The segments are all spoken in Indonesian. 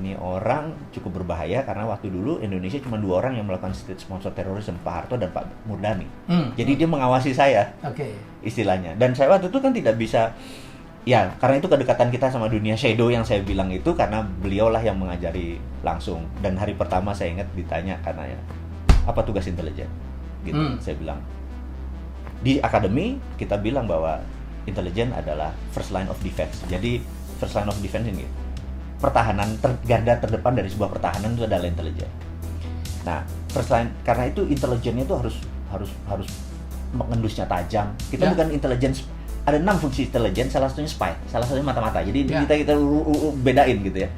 ini orang cukup berbahaya karena waktu dulu Indonesia cuma 2 orang yang melakukan state sponsor terorisme, Pak Harto dan Pak Murdani. Jadi dia mengawasi saya, istilahnya. Dan saya waktu itu kan tidak bisa, ya karena itu kedekatan kita sama dunia shadow yang saya bilang itu karena beliaulah yang mengajari langsung. Dan hari pertama saya ingat ditanya karena ya, apa tugas intelijen? Gitu, saya bilang. Di akademi kita bilang bahwa intelijen adalah first line of defense. Jadi first line of defense ini pertahanan garda terdepan dari sebuah pertahanan itu adalah intelijen. Nah, first line karena itu intelijennya itu harus mengendusnya tajam. Kita bukan intelijen, ada 6 fungsi intelijen, salah satunya spy, salah satunya mata-mata. Jadi kita bedain gitu ya.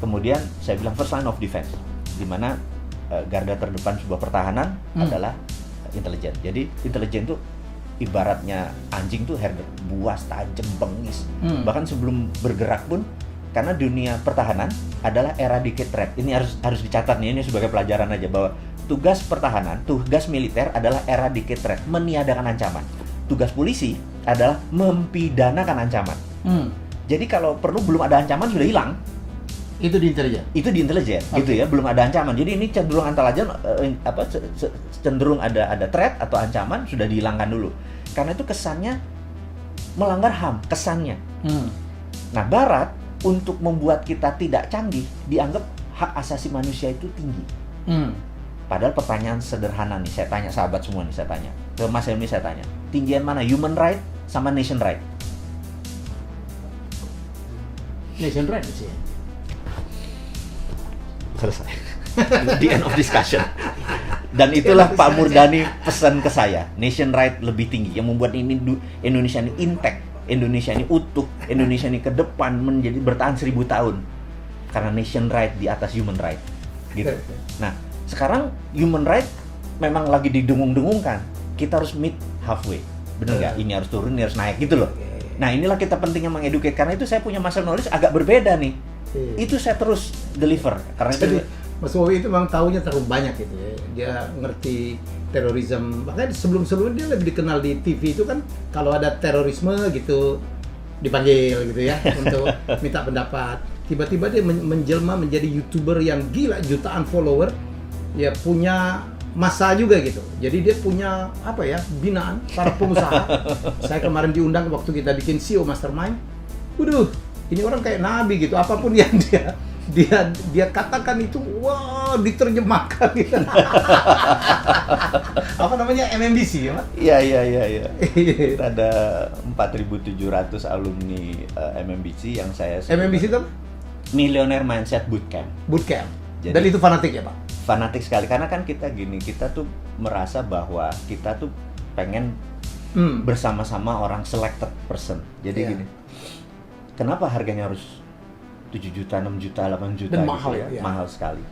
Kemudian saya bilang first line of defense, di mana garda terdepan sebuah pertahanan adalah intelijen. Jadi intelijen itu ibaratnya anjing tuh herder, buas, tajam, bengis. Bahkan sebelum bergerak pun, karena dunia pertahanan adalah eradicate threat. Ini harus dicatat nih, ini sebagai pelajaran aja bahwa tugas pertahanan, tugas militer adalah eradicate threat, meniadakan ancaman. Tugas polisi adalah mempidanakan ancaman. Jadi kalau perlu belum ada ancaman sudah hilang. Itu di intelijen. Gitu ya, belum ada ancaman. Jadi ini cenderung cenderung ada threat atau ancaman sudah dihilangkan dulu. Karena itu kesannya melanggar HAM, kesannya. Nah, Barat untuk membuat kita tidak canggih dianggap hak asasi manusia itu tinggi. Padahal pertanyaan sederhana nih, saya tanya sahabat semua nih, saya tanya ke Mas Helmi, saya tanya, tinggian mana human right sama nation right? Nation right sih. Selesai. The end of discussion. Dan itulah Pak Murdani pesan ke saya, nation right lebih tinggi, yang membuat ini Indonesia ini intact, Indonesia ini utuh, Indonesia ini ke depan menjadi bertahan 1000 tahun karena nation right di atas human right, gitu. Nah, sekarang human right memang lagi didengung-dengungkan, kita harus meet halfway, bener nggak? Ini harus turun, ini harus naik, gitu loh. Nah, inilah kita pentingnya mengedukasi, karena itu saya punya master knowledge agak berbeda nih. Itu saya terus deliver karena jadi, itu Mas Wowi itu memang tahunya terlalu banyak gitu ya. Dia ngerti terorisme, bahkan sebelum-sebelumnya dia lebih dikenal di TV itu kan kalau ada terorisme gitu dipanggil gitu ya untuk minta pendapat. Tiba-tiba dia menjelma menjadi YouTuber yang gila, jutaan follower, ya punya masa juga gitu. Jadi dia punya apa ya, binaan para pengusaha. Saya kemarin diundang waktu kita bikin CEO Mastermind. Waduh, ini orang kayak nabi gitu, apapun yang dia katakan itu, wah, diterjemahkan gitu. Apa namanya, MMBC ya, Pak? Iya. Ada 4.700 alumni MMBC yang saya MMBC itu Millionaire Mindset Bootcamp. Jadi, dan itu fanatik ya, Pak? Fanatik sekali, karena kan kita tuh merasa bahwa kita tuh pengen bersama-sama orang selected person. Jadi gini, kenapa harganya harus 7 juta, 6 juta, 8 juta dan gitu mahal ya? Mahal sekali.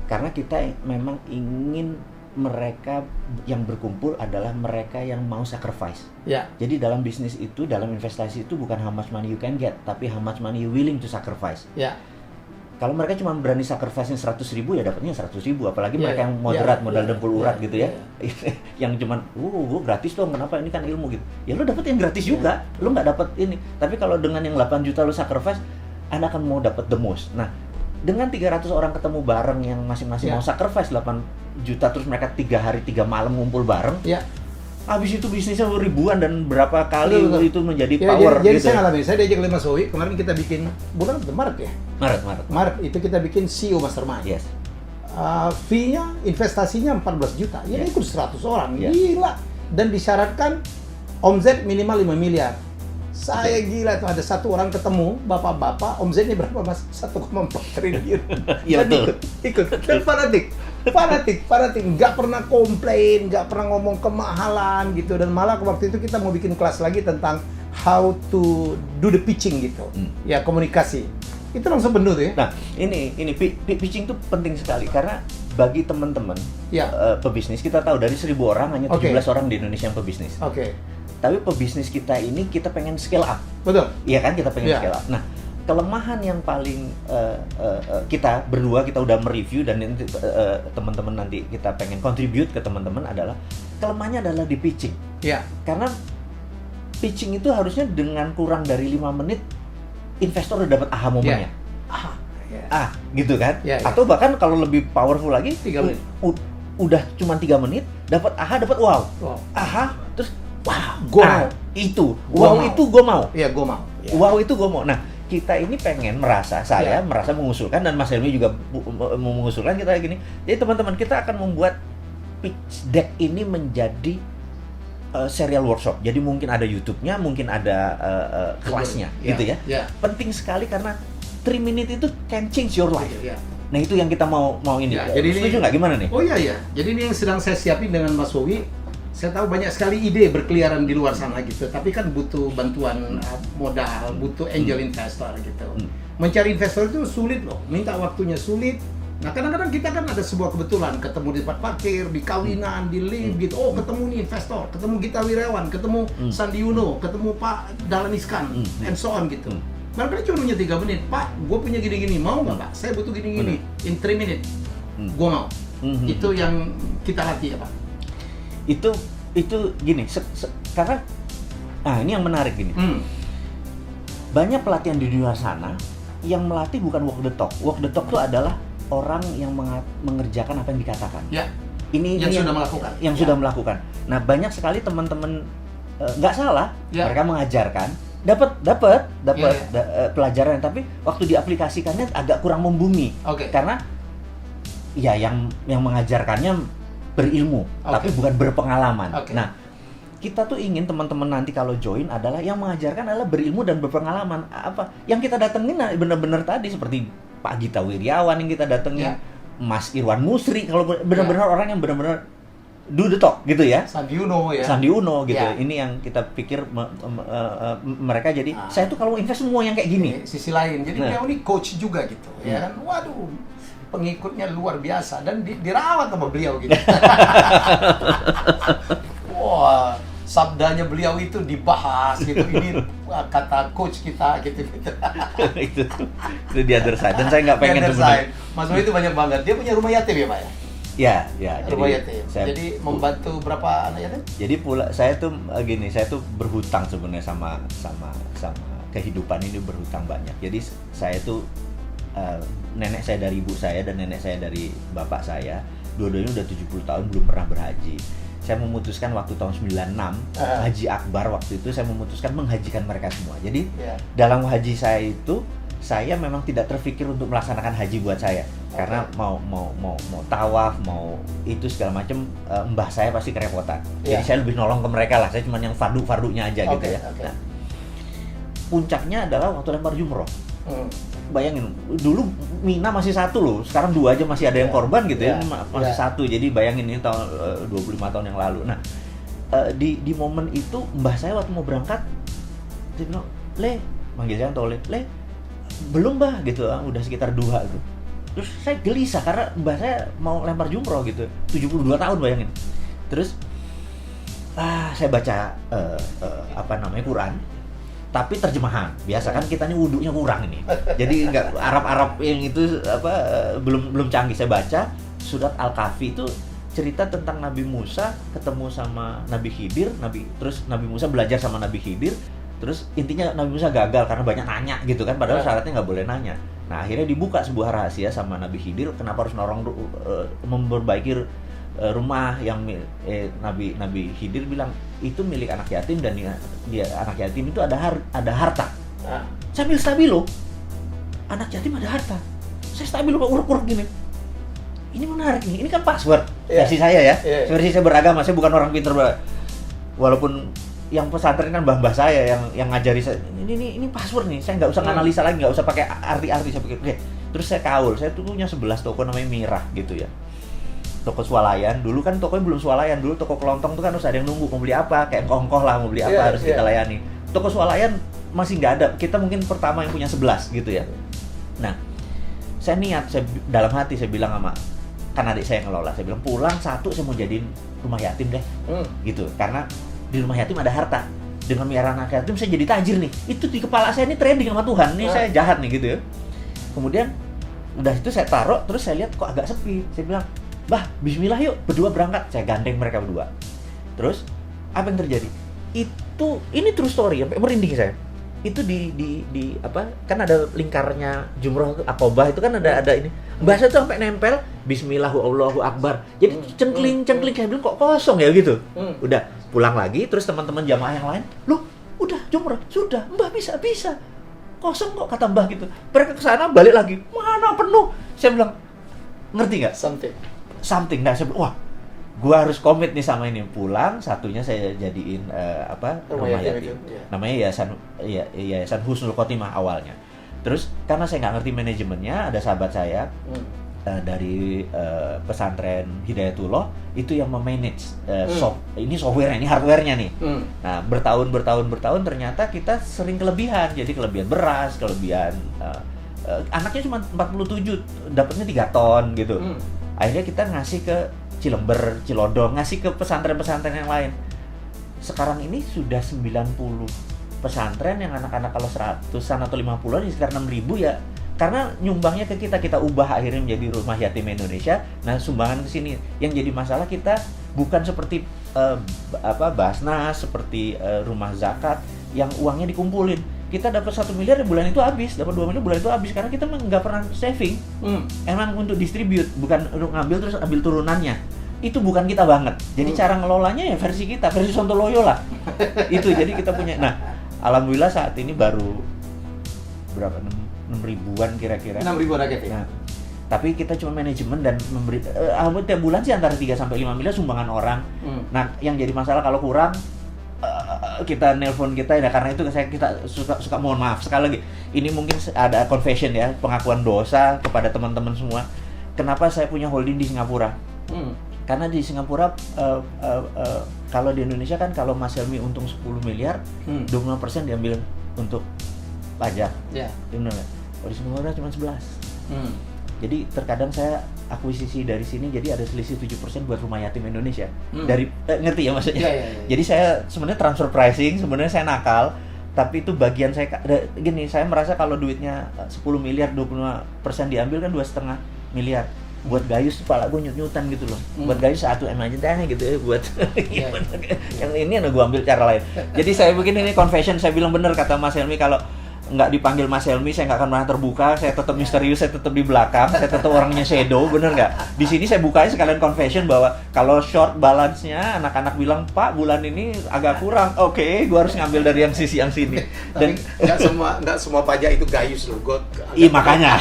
Karena kita memang ingin mereka yang berkumpul adalah mereka yang mau sacrifice. Jadi dalam bisnis itu, dalam investasi itu bukan how much money you can get, tapi how much money you willing to sacrifice. Kalau mereka cuma berani sacrifice-nya 100.000 ya dapatnya 100.000, apalagi mereka yang moderat, modal dempul urat gitu ya. Yang cuman gratis dong, kenapa, ini kan ilmu gitu. Ya lu dapat yang gratis juga, lu nggak dapat ini. Tapi kalau dengan yang 8 juta lu sacrifice, Anda akan mau dapat the most. Nah, dengan 300 orang ketemu bareng yang masing-masing mau sacrifice 8 juta, terus mereka 3 hari 3 malam ngumpul bareng. Habis itu bisnisnya ribuan dan berapa kali itu menjadi power jadi gitu. Saya ngalamin, saya diajak oleh Mas Wowi, kemarin kita bikin bulan Maret ya? Maret itu kita bikin CEO Mastermind. Fee-nya, investasinya 14 juta. Ya ikut 100 orang. Gila. Dan disyaratkan omzet minimal 5 miliar. Saya gila tuh, ada satu orang ketemu, bapak-bapak, omzetnya berapa Mas? 1,4 triliun. Iya betul. Ikut. Dan fanatik, nggak pernah komplain, nggak pernah ngomong kemahalan gitu. Dan malah waktu itu kita mau bikin kelas lagi tentang how to do the pitching gitu. Ya, komunikasi. Itu langsung penuh tuh ya. Nah, ini pitching itu penting sekali karena bagi teman-teman pebisnis, kita tahu dari 1.000 orang hanya 17 orang di Indonesia yang pebisnis. Tapi pebisnis kita ini kita pengen scale up. Betul. Iya kan, kita pengen scale up. Nah, kelemahan yang paling kita berdua kita udah mereview dan nanti teman-teman nanti kita pengen contribute ke teman-teman adalah kelemahannya adalah di pitching. Karena pitching itu harusnya dengan kurang dari 5 menit investor udah dapat aha momennya. gitu kan. Atau bahkan kalau lebih powerful lagi 3 menit. Udah cuma 3 menit dapat dapat wow. Terus itu gue mau. Iya, gue mau. Wow itu gue mau. Nah, kita ini pengen saya merasa mengusulkan, dan Mas Helmi juga mengusulkan kita gini. Jadi teman-teman, kita akan membuat pitch deck ini menjadi serial workshop. Jadi mungkin ada YouTube-nya, mungkin ada kelasnya, gitu ya. Penting sekali karena 3 minutes itu can change your life. Nah, itu yang kita mau ini. Jadi setuju nggak, gimana nih? Oh iya. Jadi ini yang sedang saya siapin dengan Mas Wowi. Saya tahu banyak sekali ide berkeliaran di luar sana gitu. Tapi kan butuh bantuan modal, butuh angel investor gitu. Mencari investor itu sulit loh. Minta waktunya sulit. Nah, kadang-kadang kita kan ada sebuah kebetulan, ketemu di tempat parkir, di kawinan, di lift gitu. Oh, ketemu nih investor, ketemu Gita Wirawan, ketemu Sandi Uno, ketemu Pak Dahlan Iskan, and so on gitu. Mereka cuma punya 3 menit, Pak, gue punya gini-gini, mau nggak Pak? Saya butuh gini-gini, in 3 minutes, gue mau. Itu yang kita latih ya Pak. Itu gini, karena, ini yang menarik gini. Banyak pelatihan di luar sana yang melatih bukan walk the talk. Walk the talk itu adalah orang yang mengerjakan apa yang dikatakan. Ini yang sudah melakukan. Nah, banyak sekali teman-teman nggak salah, mereka mengajarkan, dapat pelajaran, tapi waktu diaplikasikannya agak kurang membumi. Karena ya yang mengajarkannya berilmu, tapi bukan berpengalaman. Nah, kita tuh ingin teman-teman nanti kalau join adalah yang mengajarkan adalah berilmu dan berpengalaman. Apa yang kita datengin benar-benar tadi seperti Pak Gita Wirjawan yang kita datengin, Mas Irwan Musri, kalau benar-benar orang yang benar-benar do the talk gitu ya. Sandi Uno gitu. Ini yang kita pikir mereka jadi saya tuh kalau invest semua yang kayak gini. Sisi lain. Jadi beliau ini coach juga gitu. Ya kan. Waduh, pengikutnya luar biasa dan dirawat sama beliau gitu. Wah, sabdanya beliau itu dibahas gitu. Ini kata coach kita gitu. itu di other side, dan saya nggak pengen sebenarnya. Mas Wowi itu banyak banget. Dia punya rumah yatim ya Pak ya? Ya. Rumah yatim. Jadi membantu berapa anak yatim? Jadi saya tuh berhutang sebenarnya sama kehidupan ini, berhutang banyak. Jadi saya tuh nenek saya dari ibu saya dan nenek saya dari bapak saya, dua-duanya udah 70 tahun belum pernah berhaji. Saya memutuskan waktu tahun 96 Haji Akbar waktu itu, saya memutuskan menghajikan mereka semua. Jadi dalam haji saya itu, saya memang tidak terpikir untuk melaksanakan haji buat saya, karena mau tawaf, mau itu segala macam, mbah saya pasti kerepotan. Jadi saya lebih nolong ke mereka lah. Saya cuma yang fardu-fardunya aja gitu ya. Nah, puncaknya adalah waktu lempar jumroh. Bayangin, dulu Mina masih 1 loh, sekarang 2 aja masih ada yang korban gitu ya, masih 1. Jadi bayangin ini tahun 25 tahun yang lalu. Nah, di momen itu mbah saya waktu mau berangkat, dia bilang, "Le," manggil saya Tole, "Le, belum mbah," gitu, udah sekitar 2 gitu. Terus saya gelisah karena mbah saya mau lempar jumroh gitu, 72 tahun bayangin. Terus saya baca Quran, tapi terjemahan. Biasa kan kita nih wudunya kurang ini. Jadi nggak Arab yang itu belum canggih. Saya baca surat Al-Kahfi, itu cerita tentang Nabi Musa ketemu sama Nabi Khidir, terus Nabi Musa belajar sama Nabi Khidir. Terus intinya Nabi Musa gagal karena banyak nanya gitu kan, padahal syaratnya nggak boleh nanya. Nah, akhirnya dibuka sebuah rahasia sama Nabi Khidir, kenapa harus memperbaiki rumah yang Nabi Khidir bilang itu milik anak yatim, dan dia anak yatim itu ada harta. Sambil stabilo, anak yatim ada harta. Saya stabilo uruk-uruk gini. Ini menarik nih. Ini kan password versi saya ya. Versi saya beragama, saya bukan orang pintar. Walaupun yang pesantren kan mbah-mbah saya yang ngajari saya, ini password nih. Saya nggak usah analisa lagi, nggak usah pakai arti-arti. Saya pikir, oke. Terus saya kaul. Saya tuh punya 11 toko namanya Mirah gitu ya. Toko swalayan, dulu kan tokonya belum swalayan, dulu toko kelontong tuh kan harus ada yang nunggu, mau beli apa, kayak kongkoh lah, mau beli apa, harus kita layani. Toko swalayan masih nggak ada, kita mungkin pertama yang punya 11 gitu ya. Nah, saya niat, dalam hati saya bilang sama, kan adik saya yang ngelola, saya bilang pulang 1 saya mau jadiin rumah yatim deh, gitu, karena di rumah yatim ada harta, dengan miara anak yatim saya jadi tajir nih, itu di kepala saya ini trending sama Tuhan, nih saya jahat nih gitu ya. Kemudian, udah itu saya taruh, terus saya lihat kok agak sepi, saya bilang, "Bah, bismillah yuk, berdua berangkat." Saya gandeng mereka berdua. Terus, apa yang terjadi? Ini true story, sampai merinding saya. itu di apa, kan ada lingkarnya jumroh itu Aqobah itu kan ada ini bahasa itu sampai nempel Bismillah Allahu Akbar, jadi cengkling saya bilang kok kosong ya gitu. Udah pulang lagi, terus teman-teman jamaah yang lain, loh udah jumroh sudah Mbah bisa kosong kok kata Mbah gitu. Mereka kesana balik lagi, mana penuh. Saya bilang ngerti nggak something. Nah saya bilang wah, gua harus komit nih sama ini. Pulang satunya saya jadiin rumah yatim. Namanya Yayasan Husnul Khotimah awalnya. Terus karena saya nggak ngerti manajemennya, ada sahabat saya dari pesantren Hidayatullah itu yang memanage ini software-nya, ini hardware-nya nih. Nah bertahun ternyata kita sering kelebihan, jadi kelebihan beras, kelebihan anaknya cuma 47, dapatnya 3 ton gitu. Akhirnya kita ngasih ke Cilember, Cilodong, ngasih ke pesantren-pesantren yang lain. Sekarang ini sudah 90 pesantren yang anak-anak kalau 100-an atau 50-an sekitar 6.000 ya. Karena nyumbangnya ke kita ubah akhirnya menjadi Rumah Yatim Indonesia. Nah, sumbangan ke sini. Yang jadi masalah kita bukan seperti Basnas, seperti rumah zakat yang uangnya dikumpulin. Kita dapat 1 miliar bulan itu habis, dapat 2 miliar bulan itu habis karena kita nggak pernah saving. Emang untuk distribute, bukan untuk ngambil terus ambil turunannya. Itu bukan kita banget. Jadi cara ngelolanya ya versi kita, versi Sontoloyo lah. Itu jadi kita punya. Nah, alhamdulillah saat ini baru berapa 6 ribuan kira-kira. 6 ribu rakyat ya. Nah, tapi kita cuma manajemen dan memberi tiap bulan sih antara 3 sampai 5 miliar sumbangan orang. Nah, yang jadi masalah kalau kurang kita nelpon kita ya, karena itu kita suka mohon maaf sekali lagi. Ini mungkin ada confession ya, pengakuan dosa kepada teman-teman semua. Kenapa saya punya holding di Singapura? Karena di Singapura kalau di Indonesia kan kalau Mas Helmi untung 10 miliar, 25% diambil untuk pajak. Ya. Benar nggak? Kalau di Singapura cuma 11. Jadi terkadang saya akuisisi dari sini, jadi ada selisih 7% buat Rumah Yatim Indonesia. Dari ngerti ya maksudnya? Ya. Jadi saya sebenarnya transfer pricing, sebenarnya saya nakal, tapi itu bagian saya gini, saya merasa kalau duitnya 10 miliar 25% diambil kan 2,5 miliar. Buat Gayus kepala gue nyut-nyutan gitu loh. Buat Gayus 1 M aja deh gitu ya buat yang ini gue ambil cara lain. Jadi saya begini, ini confession, saya bilang bener kata Mas Helmi, kalau nggak dipanggil Mas Helmi, saya nggak akan pernah terbuka, saya tetap misterius, saya tetap di belakang, saya tetap orangnya shadow, bener nggak? Di sini saya bukanya sekalian confession bahwa kalau short balance-nya, anak-anak bilang, Pak, bulan ini agak kurang, oke, gue harus ngambil dari yang sisi yang sini. Dan nggak semua pajak itu Gayus loh, iya makanya,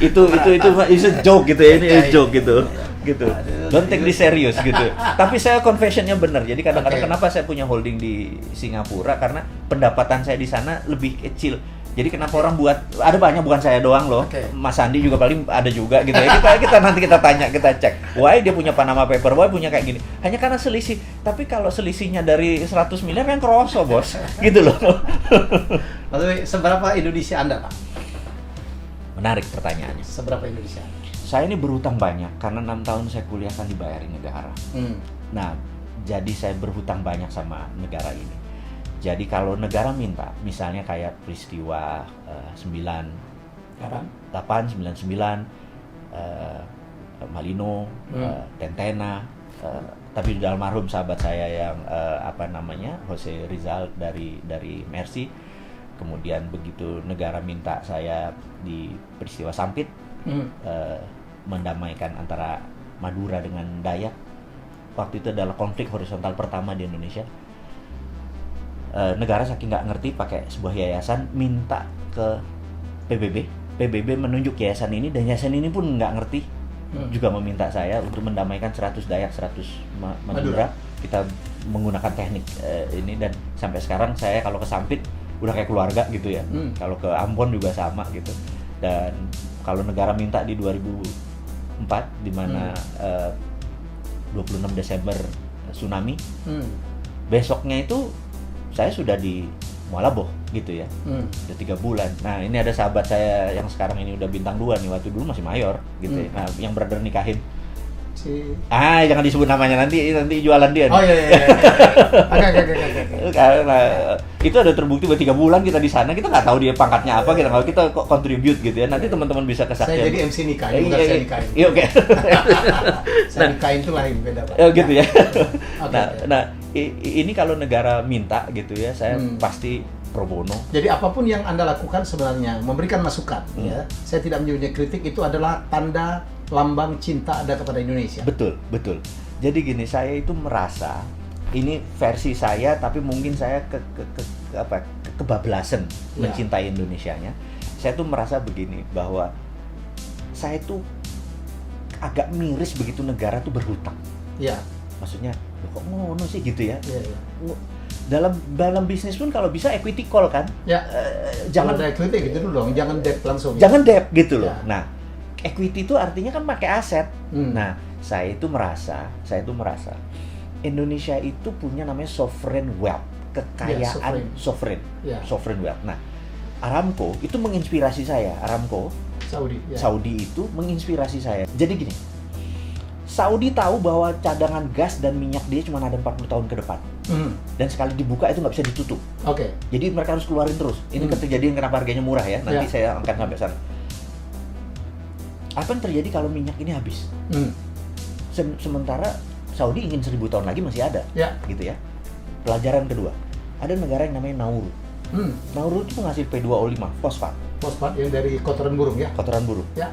itu a joke gitu ya, ini a joke gitu. Don't take this serious gitu. Tapi saya confessionnya benar. Jadi kadang-kadang kenapa saya punya holding di Singapura, karena pendapatan saya di sana lebih kecil. Jadi kenapa orang buat, ada banyak, bukan saya doang loh. Mas Andi juga paling ada juga gitu ya. Kita nanti kita tanya, kita cek. Why dia punya Panama Paper, why punya kayak gini. Hanya karena selisih. Tapi kalau selisihnya dari 100 miliar kan kroso, Bos. Gitu loh. Lalu seberapa Indonesia Anda, Pak? Menarik pertanyaannya. Seberapa Indonesia? Saya ini berhutang banyak karena 6 tahun saya kuliah kan dibayarin negara. Nah, jadi saya berhutang banyak sama negara ini. Jadi kalau negara minta, misalnya kayak peristiwa 98, 99, Malino, Tentena, tapi di almarhum sahabat saya yang Jose Rizal dari Mercy. Kemudian begitu negara minta saya di peristiwa Sampit, mendamaikan antara Madura dengan Dayak. Waktu itu adalah konflik horizontal pertama di Indonesia. Negara saking nggak ngerti pakai sebuah yayasan, minta ke PBB menunjuk yayasan ini, dan yayasan ini pun nggak ngerti, juga meminta saya untuk mendamaikan 100 Dayak, 100 Madura. Kita menggunakan teknik ini, dan sampai sekarang saya kalau ke Sampit udah kayak keluarga gitu ya. Kalau ke Ambon juga sama gitu. Dan kalau negara minta di 2004 di mana 26 Desember tsunami, besoknya itu saya sudah di Muara Boh gitu ya. Udah 3 bulan. Nah, ini ada sahabat saya yang sekarang ini udah bintang 2 nih, waktu dulu masih mayor gitu ya. Nah, yang brother nikahin jangan disebut namanya, nanti jualan dia. Oh iya. Karena itu ada terbukti buat 3 bulan kita di sana, kita nggak tahu dia pangkatnya apa, kita kok contribute gitu ya. Nanti teman-teman bisa kesaksian. Saya jadi MC nikahin, bukan saya nikahin. Iya, oke. Saya nikahin itu lain, beda Pak. Gitu ya. Nah, ini kalau negara minta gitu ya, saya pasti pro bono. Jadi apapun yang Anda lakukan sebenarnya memberikan masukan, ya. Saya tidak menyebutnya kritik, itu adalah tanda lambang cinta Anda kepada Indonesia. Betul, betul. Jadi gini, saya itu merasa ini versi saya, tapi mungkin saya kebablasan mencintai Indonesianya. Saya tuh merasa begini, bahwa saya tuh agak miris begitu negara tuh berhutang. Ya. Maksudnya, kok ngono sih gitu ya? Ya. Dalam bisnis pun kalau bisa equity call kan? Ya. Jangan ada equity gitu dulu dong, jangan debt langsung. Jangan debt gitu loh. Ya. Nah, equity itu artinya kan pakai aset. Nah, saya itu merasa Indonesia itu punya namanya sovereign wealth, kekayaan sovereign. Ya. Sovereign wealth. Nah, Aramco itu menginspirasi saya. Aramco Saudi itu menginspirasi saya. Jadi gini, Saudi tahu bahwa cadangan gas dan minyak dia cuma ada 40 tahun ke depan. Dan sekali dibuka itu nggak bisa ditutup. Oke. Jadi mereka harus keluarin terus. Ini kejadian kenapa harganya murah ya. Nanti saya angkat sampai sana. Apa yang terjadi kalau minyak ini habis? Sementara Saudi ingin 1000 tahun lagi masih ada. Gitu ya. Pelajaran kedua, ada negara yang namanya Nauru. Nauru itu penghasil P2O5, fosfat yang dari kotoran burung ya? Kotoran burung. Ya.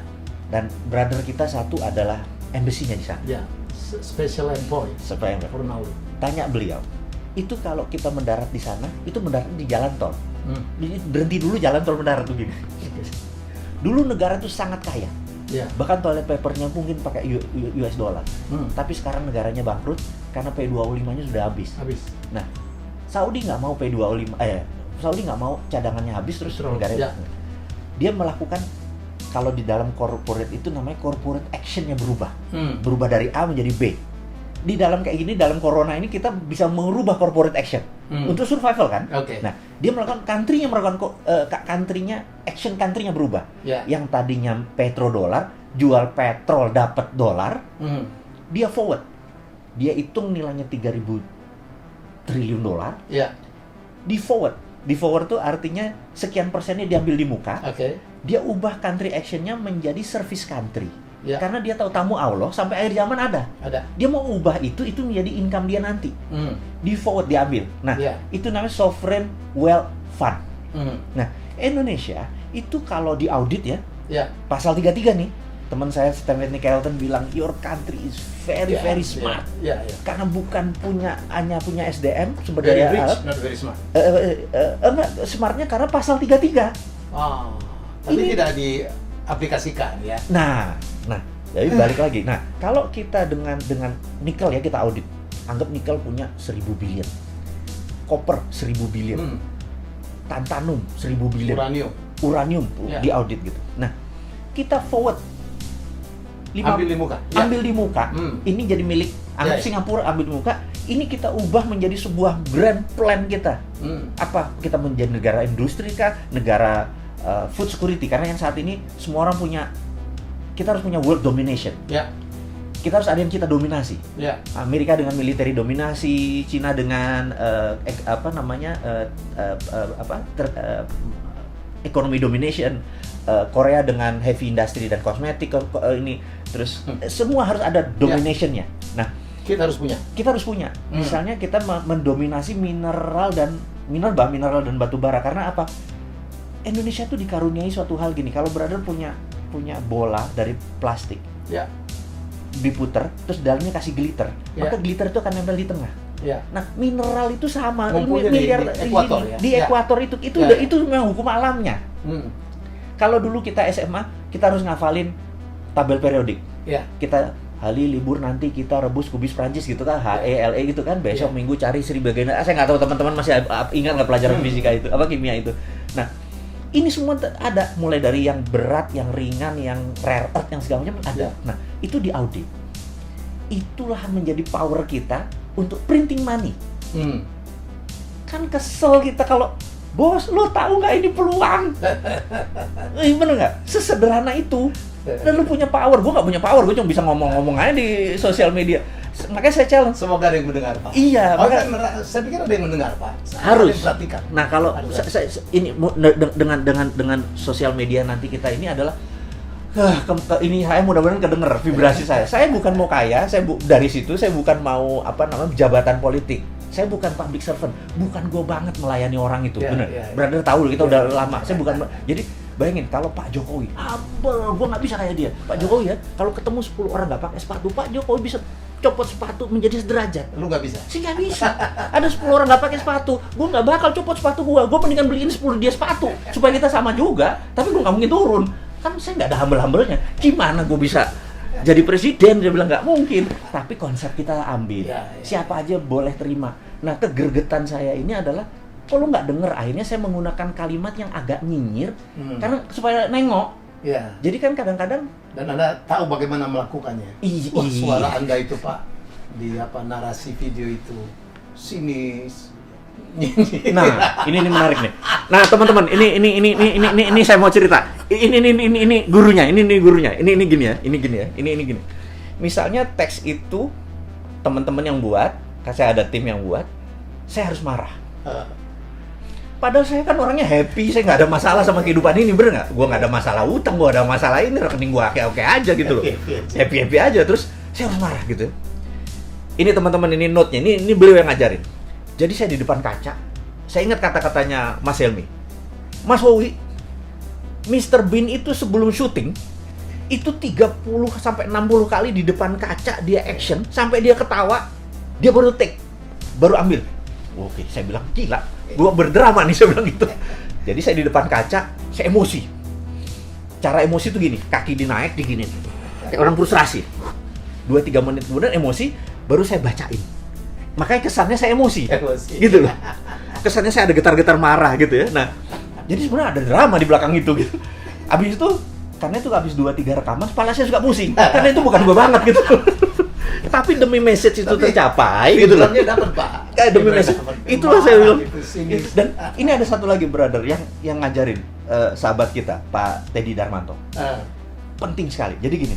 Dan brother kita satu adalah embassy-nya di sana. Ya. Special envoy. For Nauru. Tanya beliau, itu kalau kita mendarat di sana, itu mendarat di jalan tol. Berhenti dulu jalan tol mendarat begini. Dulu negara itu sangat kaya. Ya. Bahkan toilet papernya mungkin pakai US dollar. Tapi sekarang negaranya bangkrut karena P2O5-nya sudah habis. Nah, Saudi nggak mau Saudi nggak mau cadangannya habis terus negaranya. Dia melakukan, kalau di dalam corporate itu namanya corporate action-nya berubah. Berubah dari A menjadi B. Di dalam kayak gini, dalam corona ini kita bisa merubah corporate action untuk survival kan. Nah, dia melakukan country-nya country-nya berubah. Yang tadinya petrodolar, jual petrol dapat dolar, dia forward. Dia hitung nilainya 3.000 triliun dolar. Di forward. Di forward itu artinya sekian persennya diambil di muka. Dia ubah country action-nya menjadi service country. Karena dia tahu tamu Allah sampai akhir zaman ada. Dia mau ubah itu menjadi income dia nanti. Di forward diambil. Nah, itu namanya sovereign wealth fund. Nah, Indonesia itu kalau di audit ya, pasal 33 nih, teman saya Stephanie Kelton bilang your country is very smart. Karena bukan hanya punya SDM sumber daya alam. Not very smart. Enggak, smartnya karena pasal 33. Tapi tidak diaplikasikan ya. Nah, jadi balik lagi. Nah, kalau kita dengan nikel ya, kita audit. Anggap nikel punya 1000 billion. Koper 1000 billion. Tantalum 1000 billion. Uranium di audit gitu. Nah, kita forward ambil di muka. Ini jadi milik anggap Singapura, ambil di muka. Ini kita ubah menjadi sebuah grand plan kita. Apa? Kita menjadi negara industri kah? Negara food security, karena yang saat ini semua orang kita harus punya world domination. Kita harus ada yang kita dominasi. Amerika dengan military dominasi, Cina dengan economy domination, Korea dengan heavy industry dan kosmetik ini, terus semua harus ada dominationnya. Nah, kita harus punya. Misalnya kita mendominasi mineral dan batu bara. Karena apa? Indonesia tuh dikaruniai suatu hal gini. Kalau brother punya bola dari plastik, diputer, terus dalamnya kasih glitter, maka glitter itu akan nempel di tengah. Nah, mineral itu sama, miliar di ekuator itu memang hukum alamnya. Kalau dulu kita SMA, kita harus ngafalin tabel periodik. Kita hari libur nanti kita rebus kubis Prancis gitu kan, HE, LE gitu kan. Besok minggu cari Sri Bagena. Saya nggak tahu teman-teman masih ingat nggak pelajaran fisika itu, kimia itu. Nah, ini semua ada, mulai dari yang berat, yang ringan, yang rare earth, yang segala macam ada. Nah, itu di audit. Itulah menjadi power kita untuk printing money. Kan kesel kita kalau, bos, lo tahu nggak ini peluang? Bener nggak? Sesederhana itu. Dan lo punya power. Gue nggak punya power. Gue cuma bisa ngomong-ngomong aja di sosial media. Makanya saya challenge. Semoga ada yang mendengar, Pak. Iya. Saya pikir ada yang mendengar, Pak. Harus. Nah, kalau ini dengan sosial media nanti kita ini adalah ini saya mudah-mudahan kedenger vibrasi saya. Saya bukan mau kaya. Dari situ saya bukan mau jabatan politik. Saya bukan public servant, bukan gue banget melayani orang itu, bener. Brother tahu kita udah lama. Saya bukan. Jadi bayangin kalau Pak Jokowi, gue nggak bisa kayak dia. Pak Jokowi ya, kalau ketemu 10 orang nggak pakai sepatu, Pak Jokowi bisa copot sepatu menjadi sederajat. Lu nggak bisa? Sih nggak bisa. Ada 10 orang nggak pakai sepatu, gue nggak bakal copot sepatu gue mendingan beliin 10 dia sepatu supaya kita sama juga. Tapi gue nggak mungkin turun. Kan saya nggak ada humble-humblenya. Gimana gue bisa jadi presiden? Dia bilang nggak mungkin. Tapi konsep kita ambil. Siapa aja boleh terima. Nah, kegergetan saya ini adalah kalau nggak denger, akhirnya saya menggunakan kalimat yang agak nyinyir karena supaya nengok. Jadi kan kadang-kadang dan Anda tahu bagaimana melakukannya. Wah, suara Anda itu Pak di narasi video itu sinis. Nah, ini menarik nih. Nah, teman-teman, ini saya mau cerita. Ini gurunya, ini gurunya. Ini gini. Misalnya teks itu teman-teman yang buat, saya ada tim yang buat, saya harus marah. Padahal saya kan orangnya happy, saya nggak ada masalah sama kehidupan ini, bener nggak? Gue nggak ada masalah utang, gue ada masalah ini, rekening gue oke aja gitu loh, happy aja. Terus saya harus marah gitu. Ini teman-teman, ini note-nya, ini beliau yang ngajarin. Jadi saya di depan kaca, saya ingat kata-katanya Mas Helmi, Mas Wowi, Mr. Bean itu sebelum syuting itu 30 sampai 60 kali di depan kaca dia action sampai dia ketawa, dia baru take, baru ambil. Oke, saya bilang gila, gua berdrama nih, saya bilang gitu. Jadi saya di depan kaca, saya emosi. Cara emosi tuh gini, kaki dinaik, diginin. Kayak orang frustrasi. 2-3 menit kemudian emosi, baru saya bacain. Makanya kesannya saya emosi. Gitu loh. Kesannya saya ada getar-getar marah gitu ya. Nah, jadi sebenarnya ada drama di belakang itu gitu. Abis itu, karena itu habis 2-3 rekaman, kepala saya suka pusing. Karena itu bukan gua banget gitu. Tapi demi message itu tercapai gitu loh. Dapat, Pak. Demi message. Itulah saya bilang. Dan ini ada satu lagi brother yang ngajarin sahabat kita, Pak Teddy Darmanto. Penting sekali. Jadi gini,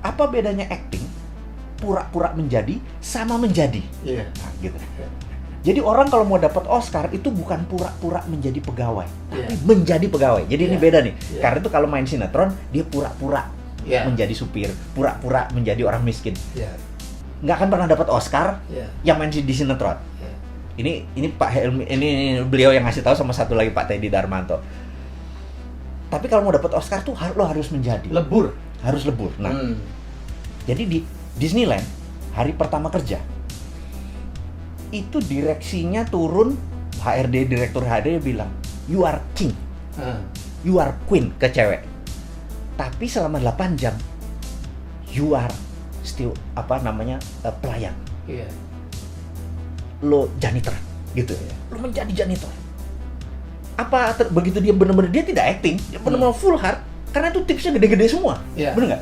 apa bedanya acting, pura-pura menjadi sama menjadi? Nah, gitu. Jadi orang kalau mau dapat Oscar itu bukan pura-pura menjadi pegawai, tapi menjadi pegawai. Jadi ini beda nih. Karena itu kalau main sinetron dia pura-pura menjadi supir, pura-pura menjadi orang miskin. Nggak akan pernah dapat Oscar yang main di sinetron. Ini Pak Helmi, ini beliau yang ngasih tahu sama satu lagi Pak Teddy Darmanto. Tapi kalau mau dapat Oscar tuh lo harus menjadi lebur, harus lebur. Nah, jadi di Disneyland hari pertama kerja itu direksinya turun, HRD direktur HRD bilang you are king, you are queen ke cewek. Tapi selama 8 jam you are still pelayan. Lo janitor gitu ya. Lo menjadi janitor. Begitu dia benar-benar dia tidak acting, dia benar-benar full heart karena itu tipsnya gede-gede semua. Benar nggak?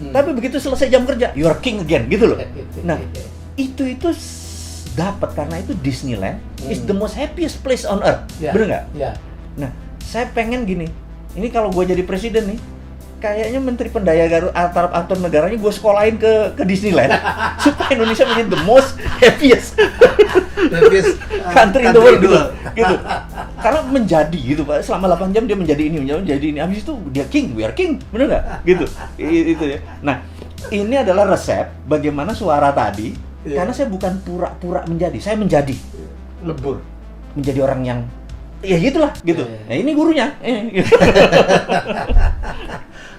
Tapi begitu selesai jam kerja, you are king again gitu loh. Nah, itu dapat karena itu Disneyland is the most happiest place on earth. Benar nggak? Nah, saya pengen gini. Ini kalau gue jadi presiden nih, kayaknya Menteri Pendaya Aparatur Negaranya gue sekolahin ke Disneyland supaya Indonesia menjadi the most happiest country in the world gitu. Karena menjadi gitu Pak, selama 8 jam dia menjadi ini. Habis itu dia king, we are king, bener nggak? Gitu. Itu ya. Nah, ini adalah resep bagaimana suara tadi. Karena saya bukan pura-pura menjadi, saya menjadi lebur, menjadi orang yang ya gitulah gitu. Nah, ini gurunya.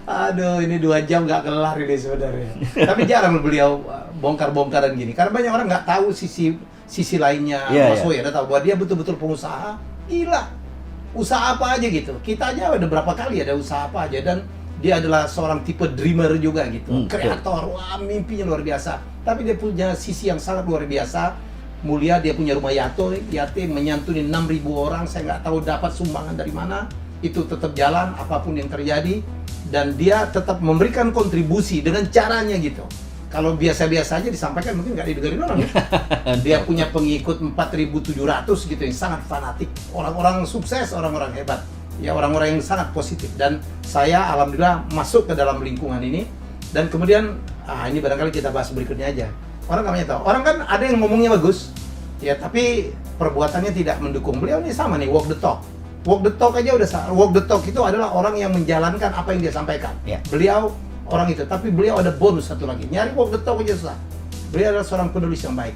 Aduh, ini 2 jam nggak kelar ini sebenarnya. Tapi jarang beliau bongkar-bongkaran gini. Karena banyak orang nggak tahu sisi lainnya. Mas Woy ada tahu bahwa dia betul-betul pengusaha. Gila, usaha apa aja gitu. Kita aja ada berapa kali ada usaha apa aja. Dan dia adalah seorang tipe dreamer juga gitu. Kreator, wah mimpinya luar biasa. Tapi dia punya sisi yang sangat luar biasa. Mulia, dia punya rumah yatim menyantuni 6.000 orang. Saya nggak tahu dapat sumbangan dari mana. Itu tetap jalan apapun yang terjadi. Dan dia tetap memberikan kontribusi dengan caranya gitu. Kalau biasa-biasa aja disampaikan mungkin nggak didengarin orang ya. Dia punya pengikut 4.700 gitu yang sangat fanatik. Orang-orang sukses, orang-orang hebat. Ya orang-orang yang sangat positif. Dan saya alhamdulillah masuk ke dalam lingkungan ini. Dan kemudian, ini barangkali kita bahas berikutnya aja. Orang nggak banyak tahu. Orang kan ada yang ngomongnya bagus. Ya tapi perbuatannya tidak mendukung. Beliau ini sama nih, walk the talk. Walk the talk aja udah salah. Walk the talk itu adalah orang yang menjalankan apa yang dia sampaikan. Beliau orang itu, tapi beliau ada bonus satu lagi. Nyari walk the talk aja susah. Beliau adalah seorang penulis yang baik.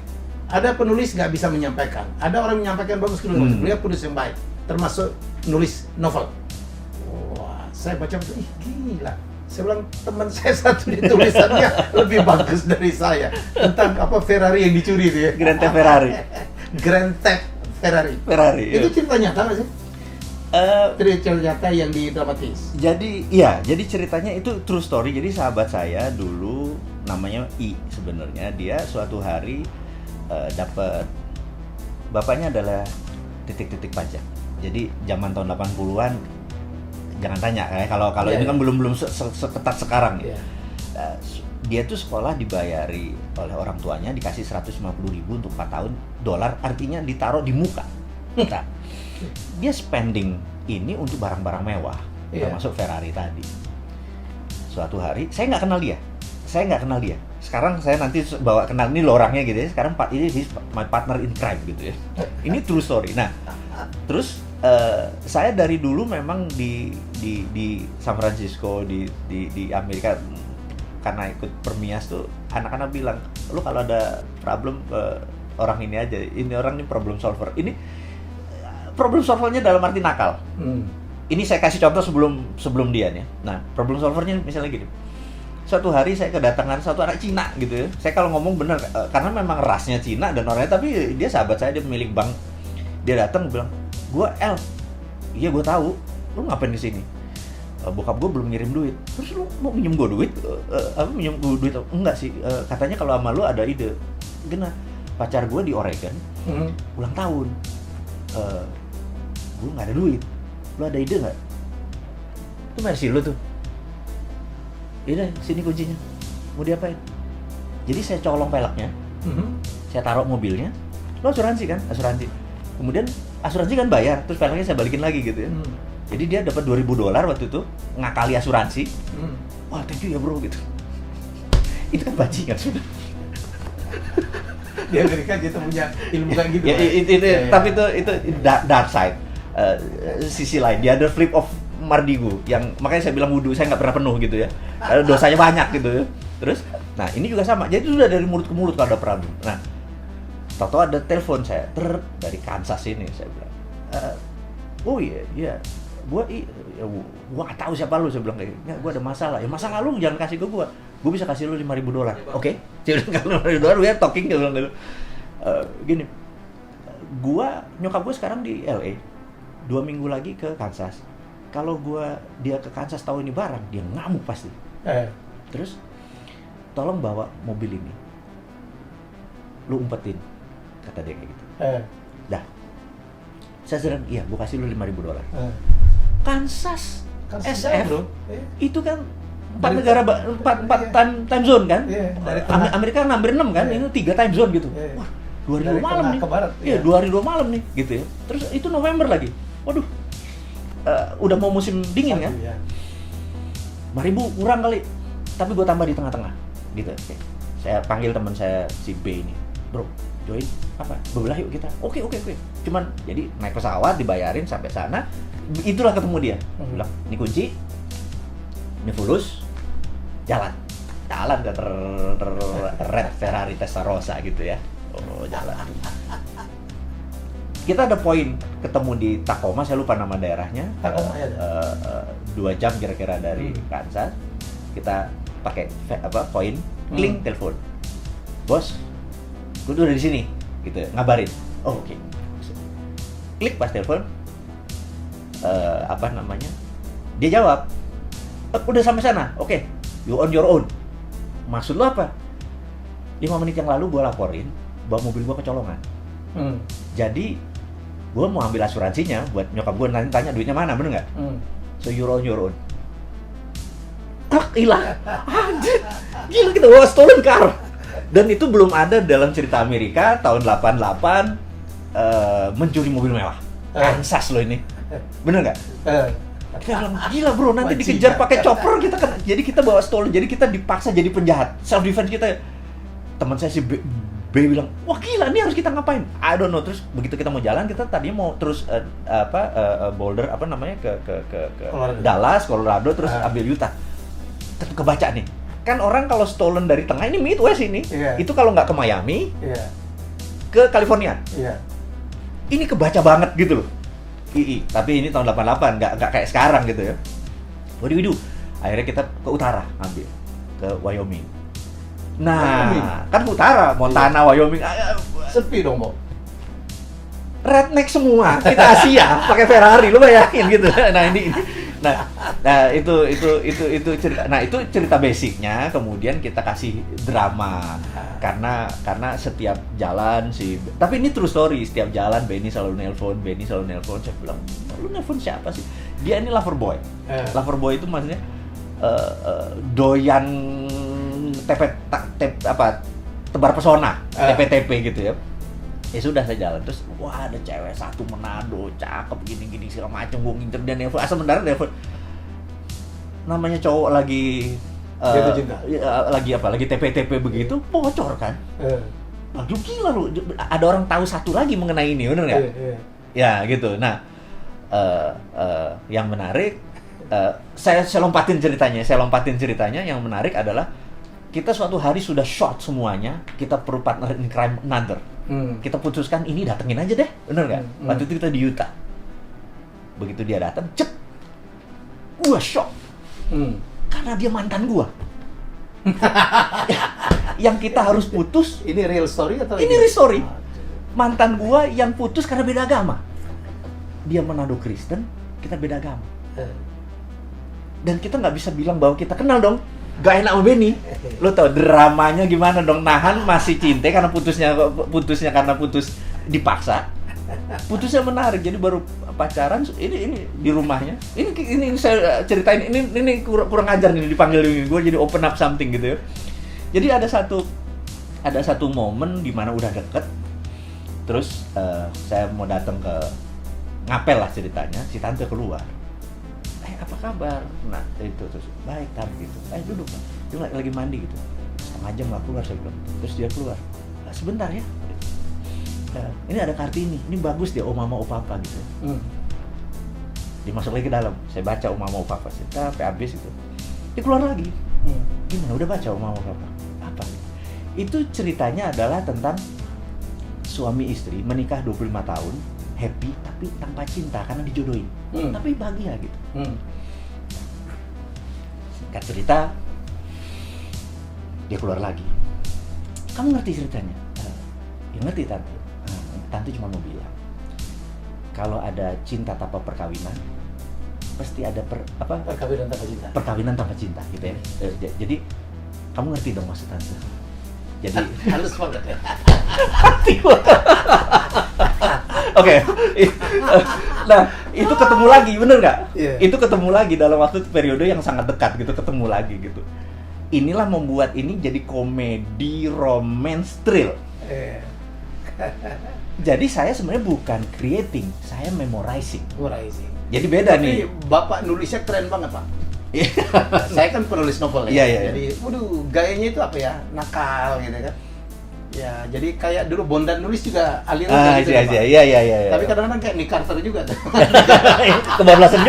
Ada penulis nggak bisa menyampaikan, ada orang menyampaikan bagus, dia penulis yang baik, termasuk nulis novel. Wah, saya baca itu, gila. Saya bilang teman saya satu di tulisannya lebih bagus dari saya tentang apa Ferrari yang dicuri itu ya. Grand Theft Ferrari. Grand Theft Ferrari. Ferrari. Itu Ya. cerita nyata nggak sih? Cerita nyata yang didramatis. Jadi ceritanya itu true story. Jadi sahabat saya dulu namanya I sebenarnya, dia suatu hari dapat, bapaknya adalah titik-titik pajak. Jadi zaman tahun 80-an jangan tanya kalau ini kan belum seketat sekarang ya. Dia tuh sekolah dibayari oleh orang tuanya, dikasih 150.000 untuk 4 tahun, dolar artinya ditaruh di muka. Nah, dia spending ini untuk barang-barang mewah, termasuk Ferrari tadi. Suatu hari saya nggak kenal dia. Sekarang saya nanti bawa kenal ini lo orangnya gitu ya. Sekarang ini my partner in crime gitu ya. Ini true story. Nah, terus saya dari dulu memang di San Francisco di Amerika, karena ikut Permias tuh anak-anak bilang, lu kalau ada problem orang ini aja. Ini orang ini problem solver. Ini problem solvernya dalam arti nakal. Ini saya kasih contoh sebelum dia nih. Nah, problem solvernya misalnya gini. Suatu hari saya kedatangan satu anak Cina gitu ya. Saya kalau ngomong bener, karena memang rasnya Cina dan orangnya, tapi dia sahabat saya, dia pemilik bank. Dia datang bilang, iya gue tahu, lu ngapain di sini? Bokap gue belum ngirim duit. Terus lu mau minjem gue duit? Minjem gue duit? Enggak sih, katanya kalau sama lu ada ide. Gimana? Pacar gue di Oregon, ulang tahun. Gue nggak ada duit. Lu ada ide nggak? Itu mercy lu tuh. Iya, sini kuncinya. Mau diapain? Jadi saya colong peleknya, saya taruh mobilnya. Lo asuransi kan? Asuransi. Kemudian asuransi kan bayar, terus peleknya saya balikin lagi gitu ya. Jadi dia dapat $2,000 waktu itu, ngakali asuransi. Wah, thank you ya bro gitu. Itu kan bajingan sudah. Di Amerika kita punya ilmu kayak gitu. Tapi itu dark side. Sisi lain, the other flip of Mardigu, yang makanya saya bilang wudhu saya nggak pernah penuh gitu ya, dosanya banyak gitu ya. Terus, nah ini juga sama, jadi sudah dari mulut ke mulut kalau ada problem. Nah, tahu-tahu ada telepon saya dari Kansas ini, saya bilang, oh iya, gua nggak tahu siapa lu, saya bilang kayak, nggak, gua ada masalah, ya masalah lu jangan kasih ke gua bisa kasih lu $5,000, oke? Jadi kalau $5,000 we are talking, dia bilang gitu. Gini, nyokap gua sekarang di LA, 2 minggu lagi ke Kansas. Kalau dia ke Kansas tahu ini barang, dia ngamuk pasti. Terus, tolong bawa mobil ini, lu umpetin, kata dia kayak gitu. Dah, saya sedang, iya, gua kasih lu $5,000. Kansas SF, bro. Itu kan 4 negara, 4 time zone kan? Amerika kan hampir 6 kan? Ini 3 time zone gitu. Wah, 2 hari 2 malam nih. Iya, 2 hari 2 malam nih, gitu ya. Terus itu November lagi. Waduh. Udah mau musim dingin kan? 5,000 kurang kali, tapi gue tambah di tengah-tengah gitu. Oke. Saya panggil teman saya si B ini, bro, join apa? Bebelah yuk kita. Oke. Cuman jadi naik pesawat dibayarin sampai sana, itulah ketemu dia. Bilang, ini kunci, ini fulus, jalan ke Red Ferrari Testarossa gitu ya. Oh, jalan. Kita ada poin ketemu di Tacoma, saya lupa nama daerahnya. Tacoma ya. 2 jam kira-kira dari Kansas. Kita pakai poin, kling, telepon. Bos, gue udah di sini, gitu, ngabarin. Oh, oke. Klik pas telepon, dia jawab, udah sampai sana, oke, you on your own. Maksud lo apa? 5 menit yang lalu gue laporin bahwa mobil gue kecolongan. Jadi gue mau ambil asuransinya buat nyokap gue, nanti tanya duitnya mana, bener nggak? So you're on your own. Hilang. Gila, kita bawa stolen car. Dan itu belum ada dalam cerita Amerika tahun 88 mencuri mobil mewah. Kansas loh ini. Bener nggak? Kita bilang, gila bro, nanti dikejar pakai chopper kita kan. Jadi kita bawa stolen, jadi kita dipaksa jadi penjahat. Self defense kita. Teman saya si B bilang, wah gila, ini harus kita ngapain? I don't know. Terus begitu kita mau jalan, kita tadinya mau terus Boulder ke Dallas, Colorado, terus ambil Utah. Tetap kebaca nih. Kan orang kalau stolen dari tengah, ini Midwest ini. Itu kalau nggak ke Miami, ke California. Iya. Ini kebaca banget gitu loh. Tapi ini tahun 88, nggak kayak sekarang gitu ya. What do we do? Akhirnya kita ke utara ambil, ke Wyoming. Nah, kan utara, Montana, Wyoming. Sepi dong, Bob. Redneck semua, kita Asia, pakai Ferrari, lu bayangin gitu. Nah itu cerita. Nah itu cerita basicnya. Kemudian kita kasih drama karena setiap jalan tapi ini true story. Setiap jalan Benny selalu nelpon. Saya bilang, lu nelpon siapa sih? Dia ini lover boy. Lover boy itu maksudnya doyan tebar pesona, TP gitu ya. Ya sudah, saya jalan terus, wah ada cewek satu Manado, cakep gini segala macam, gue ngincer dia nelfon, asal mendarat nelfon. Namanya cowok lagi lagi TP begitu, bocor kan. Lu gila lu, ada orang tahu satu lagi mengenai ini, bener nggak? Ya gitu. Nah, yang menarik, saya lompatin ceritanya. Yang menarik adalah kita suatu hari sudah short semuanya, kita perlu partner in crime another. Kita putuskan ini datengin aja deh, bener nggak? Waktu itu kita di Utah. Begitu dia datang, gua shock. Karena dia mantan gua. Yang kita harus putus. Ini real story atau ini real story? Mantan gua yang putus karena beda agama. Dia Manado Kristen, kita beda agama. Dan kita nggak bisa bilang bahwa kita kenal dong. Gak enak sama Benny. Lo tau dramanya gimana dong, nahan masih cinta karena putusnya karena putus dipaksa. Putusnya menarik, jadi baru pacaran ini di rumahnya. Ini saya ceritain, ini kurang ajar nih dipanggil ini. Gue jadi open up something gitu ya. Jadi ada satu momen di mana udah deket. Terus saya mau datang ke ngapel lah ceritanya, si tante keluar. Apa kabar? Nah, itu terus baik tante gitu. Duduk, Pak. Dia lagi mandi gitu. Setengah jam nggak keluar, saya bilang. Terus dia keluar. Sebentar ya. Ini ada Kartini. Ini bagus dia, mama papa gitu. Dimasuk lagi ke dalam. Saya baca mama papa. Saya sampai habis itu. Dia keluar lagi. Gimana? Udah baca mama papa? Apa? Itu ceritanya adalah tentang suami istri menikah 25 tahun. Happy tapi tanpa cinta karena dijodohin, tapi bahagia gitu. Singkat cerita, dia keluar lagi. Kamu ngerti ceritanya? Ya ngerti tante. Tante cuma mau bilang, kalau ada cinta tanpa perkawinan, pasti ada perkawinan tanpa cinta gitu ya. Jadi kamu ngerti dong maksud tante. Jadi halus banget ya. Oke. Nah, itu ketemu lagi, bener nggak? Yeah. Itu ketemu lagi dalam waktu periode yang sangat dekat gitu, ketemu lagi gitu. Inilah membuat ini jadi komedi romance thrill. Jadi saya sebenarnya bukan creating, saya memorizing. Jadi beda nih. Tapi Bapak nulisnya keren banget, Pak. Saya kan penulis novel ya. Jadi, gayanya itu apa ya? Nakal gitu kan. Ya, jadi kayak dulu Bondan nulis juga aliran gitu. Iya. Tapi kadang-kadang kayak Nick Carter juga tuh. Kebablasan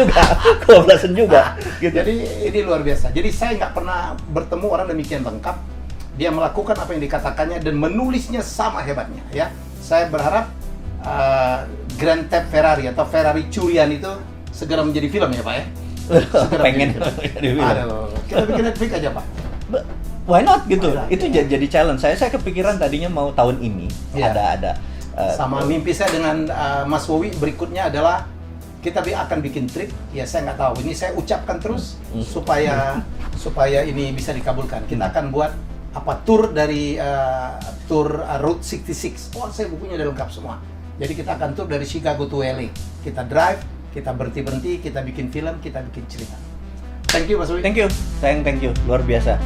juga. Gitu. Jadi ini luar biasa. Jadi saya nggak pernah bertemu orang demikian lengkap. Dia melakukan apa yang dikatakannya dan menulisnya sama hebatnya. Ya, saya berharap Grand Theft Ferrari atau Ferrari curian itu segera menjadi film ya Pak ya. Pengen jadi film. Kita bikin Netflix aja Pak. Why not gitu? Itu jadi challenge. Saya kepikiran tadinya mau tahun ini ada sama mimpi saya dengan Mas Wowi berikutnya adalah kita akan bikin trip. Ya saya nggak tahu. Ini saya ucapkan terus supaya ini bisa dikabulkan. Kita akan buat tour dari tour Route 66. Saya bukunya udah lengkap semua. Jadi kita akan tour dari Chicago to LA. Kita drive, kita berhenti, kita bikin film, kita bikin cerita. Thank you Mas Wowi. Thank you. Sayang, thank you. Luar biasa.